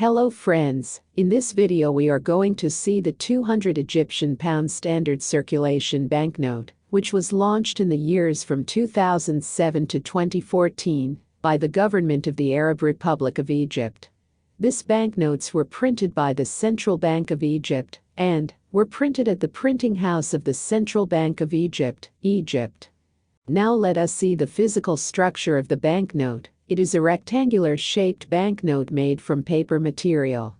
Hello friends, in this video we are going to see the 200 Egyptian pound standard circulation banknote, which was launched in the years from 2007 to 2014 by the government of the Arab Republic of Egypt. These banknotes were printed by the Central Bank of Egypt and were printed at the printing house of the Central Bank of Egypt, Egypt. Now let us see the physical structure of the banknote. It is a rectangular-shaped banknote made from paper material.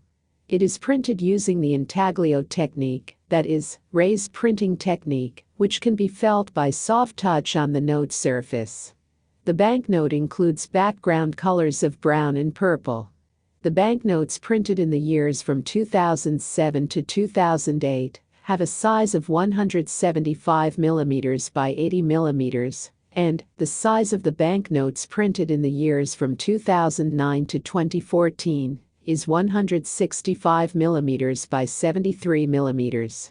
It is printed using the intaglio technique, that is, raised printing technique, which can be felt by soft touch on the note surface. The banknote includes background colors of brown and purple. The banknotes printed in the years from 2007 to 2008 have a size of 175 mm by 80 mm. And the size of the banknotes printed in the years from 2009 to 2014 is 165 mm by 73 mm.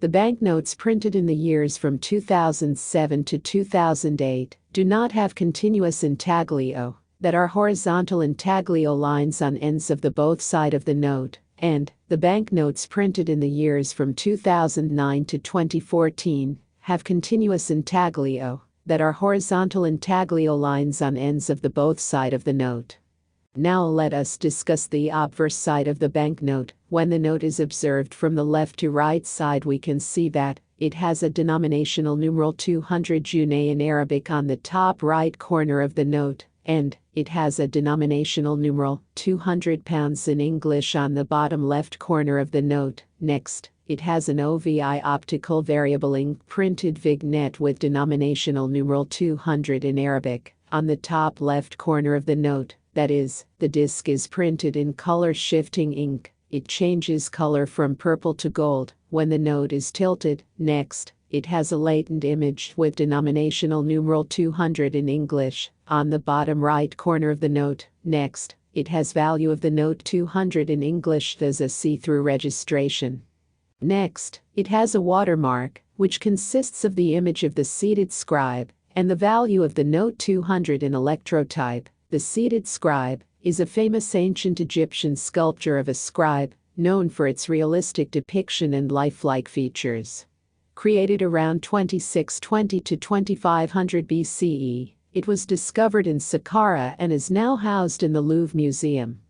The banknotes printed in the years from 2007 to 2008 do not have continuous intaglio, that are horizontal intaglio lines on ends of the both side of the note, and the banknotes printed in the years from 2009 to 2014 have continuous intaglio, that are horizontal intaglio lines on ends of the both side of the note. Now let us discuss the obverse side of the banknote. When the note is observed from the left to right side, we can see that it has a denominational numeral 200 Junay in Arabic on the top right corner of the note, and it has a denominational numeral 200 pounds in English on the bottom left corner of the note. Next, it has an OVI optical variable ink printed vignette with denominational numeral 200 in Arabic on the top left corner of the note. That is, the disc is printed in color shifting ink. It changes color from purple to gold when the note is tilted. Next, it has a latent image with denominational numeral 200 in English on the bottom right corner of the note. Next, it has value of the note 200 in English as a see-through registration. Next, it has a watermark, which consists of the image of the seated scribe and the value of the note 200 in electrotype. The seated scribe is a famous ancient Egyptian sculpture of a scribe, known for its realistic depiction and lifelike features. Created around 2620 to 2500 BCE, it was discovered in Saqqara and is now housed in the Louvre Museum.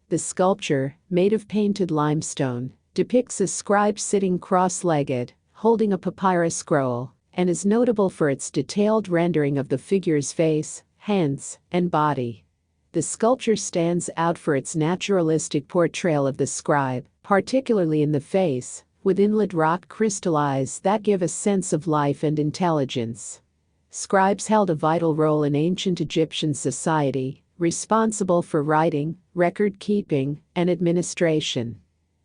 The sculpture, made of painted limestone, depicts a scribe sitting cross-legged, holding a papyrus scroll, and is notable for its detailed rendering of the figure's face, hands, and body. The sculpture stands out for its naturalistic portrayal of the scribe, particularly in the face, with inlaid rock crystal eyes that give a sense of life and intelligence. Scribes held a vital role in ancient Egyptian society, responsible for writing, record-keeping, and administration.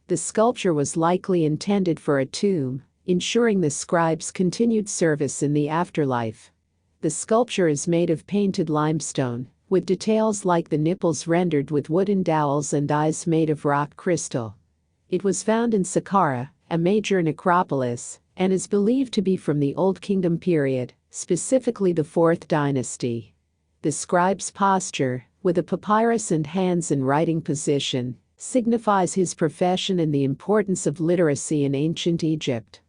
The sculpture was likely intended for a tomb, ensuring the scribe's continued service in the afterlife. The sculpture is made of painted limestone, with details like the nipples rendered with wooden dowels and eyes made of rock crystal. It was found in Saqqara, a major necropolis, and is believed to be from the Old Kingdom period, specifically the 4th dynasty. The scribe's posture, with a papyrus and hands in writing position, signifies his profession and the importance of literacy in ancient Egypt.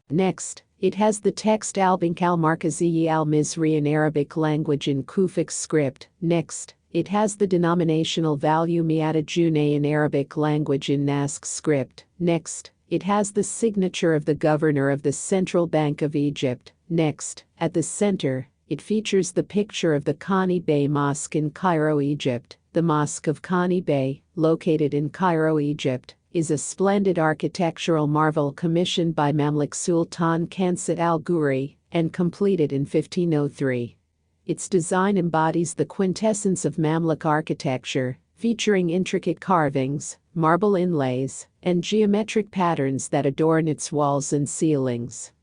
Next, it has the text al-Bank al-Markazi al-Misri in Arabic language in Kufic script. Next, it has the denominational value Mi'ata Junay in Arabic language in Naskh script. Next, it has the signature of the governor of the Central Bank of Egypt. Next, at the center, it features the picture of the Khani Bey Mosque in Cairo, Egypt. The Mosque of Khani Bey, located in Cairo, Egypt, is a splendid architectural marvel commissioned by Mamluk Sultan Qansat al-Ghuri and completed in 1503. Its design embodies the quintessence of Mamluk architecture, featuring intricate carvings, marble inlays, and geometric patterns that adorn its walls and ceilings.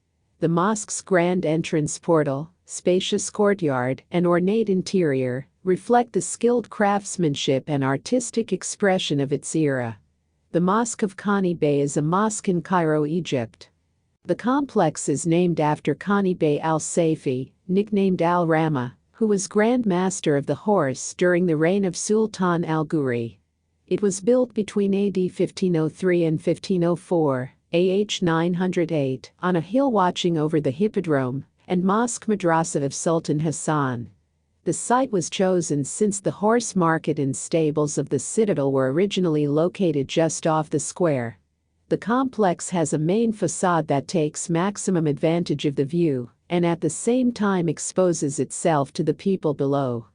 The mosque's grand entrance portal, spacious courtyard, and ornate interior reflect the skilled craftsmanship and artistic expression of its era. The Mosque of Khani Bey is a mosque in Cairo, Egypt. The complex is named after Khani Bey al-Sayfi, nicknamed al-Rama, who was Grand Master of the Horse during the reign of Sultan al-Ghuri. It was built between AD 1503 and 1504, AH 908, on a hill watching over the Hippodrome and Mosque Madrasa of Sultan Hassan. The site was chosen since the horse market and stables of the citadel were originally located just off the square. The complex has a main facade that takes maximum advantage of the view and at the same time exposes itself to the people below.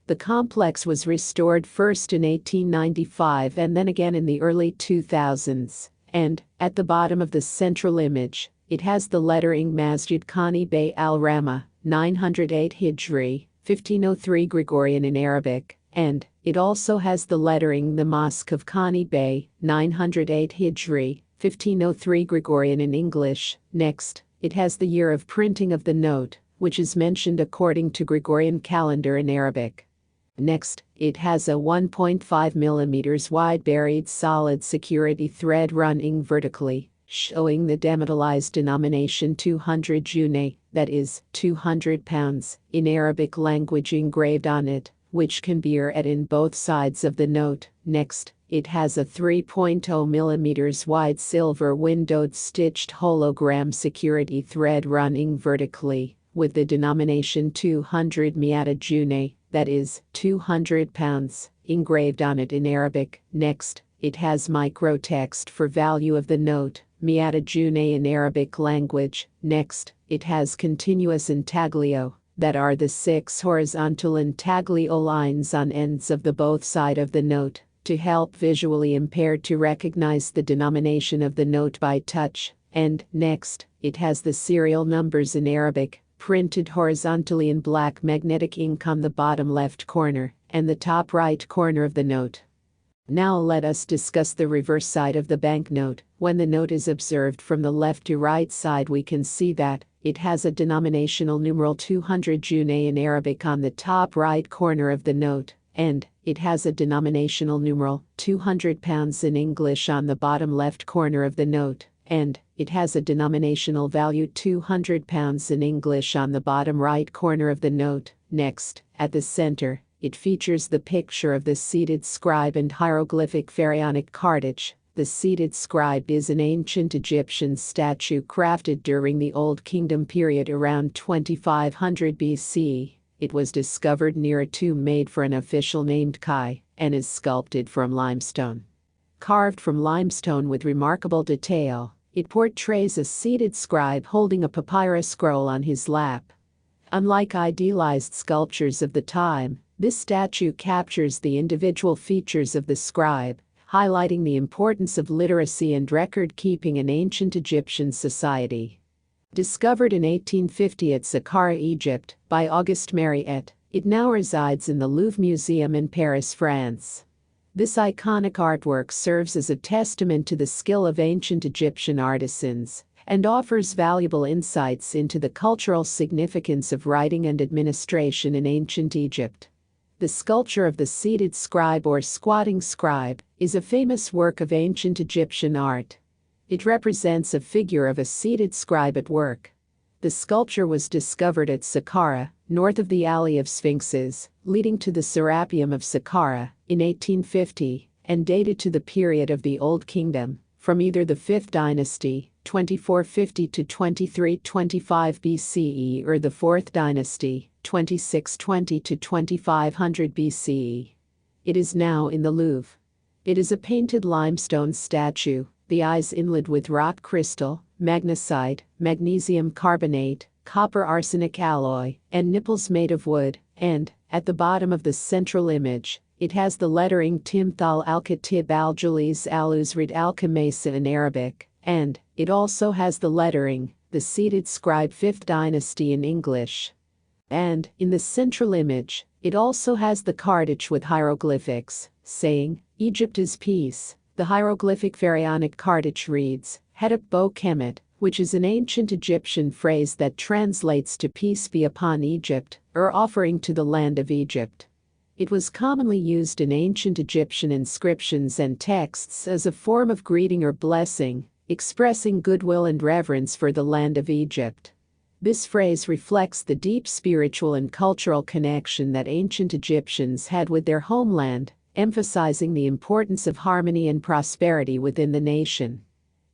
The complex was restored first in 1895 and then again in the early 2000s, and, at the bottom of the central image, it has the lettering Masjid Khani Bey al-Rama, 908 Hijri, 1503 Gregorian in Arabic, and it also has the lettering the Mosque of Khani Bey, 908 Hijri, 1503 Gregorian in English. Next, it has the year of printing of the note, which is mentioned according to Gregorian calendar in Arabic. Next, it has a 1.5 mm wide buried solid security thread running vertically, showing the demetallized denomination 200 junay, that is, 200 pounds, in Arabic language engraved on it, which can be read in both sides of the note. Next, it has a 3.0 mm wide silver windowed stitched hologram security thread running vertically, with the denomination 200 miata junay, that is, 200 pounds, engraved on it in Arabic. Next, it has microtext for value of the note, miata junay in Arabic language. Next, it has continuous intaglio, that are the 6 horizontal intaglio lines on ends of the both side of the note, to help visually impaired to recognize the denomination of the note by touch. And, next, it has the serial numbers in Arabic, printed horizontally in black magnetic ink on the bottom left corner and the top right corner of the note. Now let us discuss the reverse side of the banknote. When the note is observed from the left to right side, we can see that it has a denominational numeral 200 junay in Arabic on the top right corner of the note, and it has a denominational numeral 200 pounds in English on the bottom left corner of the note, and it has a denominational value 200 pounds in English on the bottom right corner of the note. Next, at the center, it features the picture of the seated scribe and hieroglyphic pharaonic cartouche. The seated scribe is an ancient Egyptian statue crafted during the Old Kingdom period around 2500 BC. It was discovered near a tomb made for an official named Kai and is sculpted from limestone. Carved from limestone with remarkable detail, it portrays a seated scribe holding a papyrus scroll on his lap. Unlike idealized sculptures of the time, this statue captures the individual features of the scribe, highlighting the importance of literacy and record-keeping in ancient Egyptian society. Discovered in 1850 at Saqqara, Egypt, by Auguste Mariette, it now resides in the Louvre Museum in Paris, France. This iconic artwork serves as a testament to the skill of ancient Egyptian artisans and offers valuable insights into the cultural significance of writing and administration in ancient Egypt. The sculpture of the seated scribe or squatting scribe is a famous work of ancient Egyptian art. It represents a figure of a seated scribe at work. The sculpture was discovered at Saqqara, north of the Alley of Sphinxes, leading to the Serapeum of Saqqara, in 1850, and dated to the period of the Old Kingdom, from either the 5th dynasty, 2450 to 2325 BCE, or the 4th dynasty, 2620 to 2500 BCE. It is now in the Louvre. It is a painted limestone statue, the eyes inlaid with rock crystal, magnesite, magnesium carbonate, copper arsenic alloy, and nipples made of wood, and, at the bottom of the central image, it has the lettering Timthal al-Khatib al-Julis al-Uzrid al-Khamisa in Arabic, and it also has the lettering, the seated scribe 5th dynasty in English. And, in the central image, it also has the cartouche with hieroglyphics, saying, Egypt is peace. The hieroglyphic pharaonic cartouche reads, Hedep Bo Kemet, which is an ancient Egyptian phrase that translates to peace be upon Egypt, or offering to the land of Egypt. It was commonly used in ancient Egyptian inscriptions and texts as a form of greeting or blessing, expressing goodwill and reverence for the land of Egypt. This phrase reflects the deep spiritual and cultural connection that ancient Egyptians had with their homeland, emphasizing the importance of harmony and prosperity within the nation.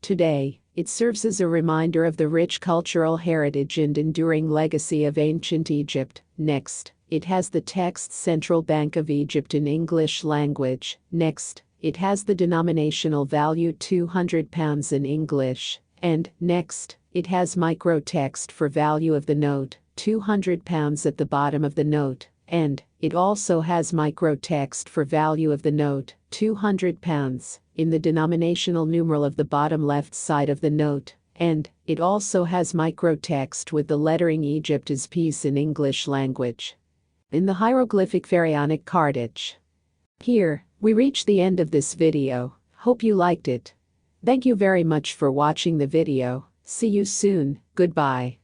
Today, it serves as a reminder of the rich cultural heritage and enduring legacy of ancient Egypt. Next, it has the text Central Bank of Egypt in English language. Next, it has the denominational value £200 in English. And, next, it has microtext for value of the note, £200 at the bottom of the note. And, it also has microtext for value of the note, £200, in the denominational numeral of the bottom left side of the note. And, it also has microtext with the lettering Egypt is peace in English language. In the hieroglyphic pharaonic cardage. Here, we reach the end of this video. Hope you liked it. Thank you very much for watching the video. See you soon. Goodbye.